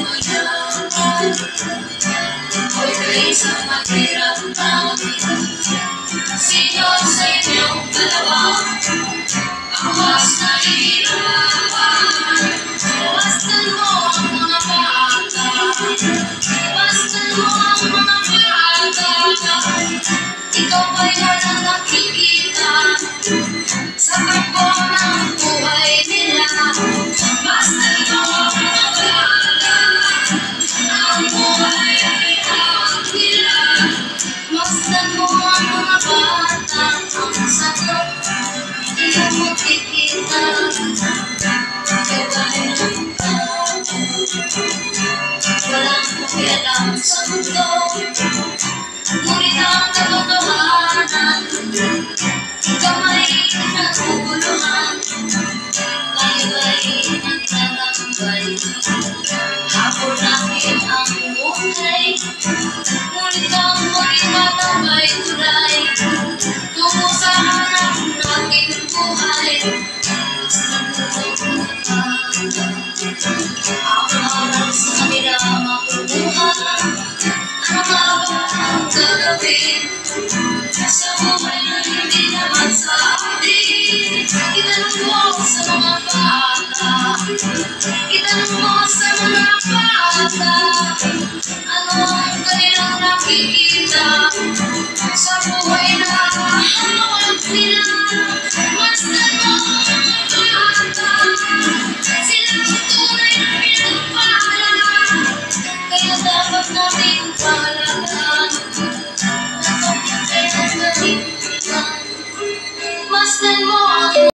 mayaman. Huwag kayo sa mahirap na. Sino sa inyong dalawa ang mas nahihirapan? Wastan mo ang mga bata. Wastan mo ang mga bata. Ikaw ba'y walang nakikita sa takbo ng buhay nila? Wastan mo ang mga bata. Ang buhay ay hawak nila. Wastan mo ang mga bata. Ang sagot iyong makikita. Ikaw ay nagtao. Walang pakialam sa mundo. Ngunit ang katotohanan, ikaw ay naguguluhan. Tayo ay nagtatambay. Hapon namin ang buhay. Ngunit ang muling matambay tulay. Tungo sa hanap namin buhay. Ang harap sa kanila makukuha. Ano nga ba ang gagawin sa buhay na hindi naman sa atin? Itanong mo sa mga bata. Itanong mo sa mga bata. Ano ang kanilang nakikita?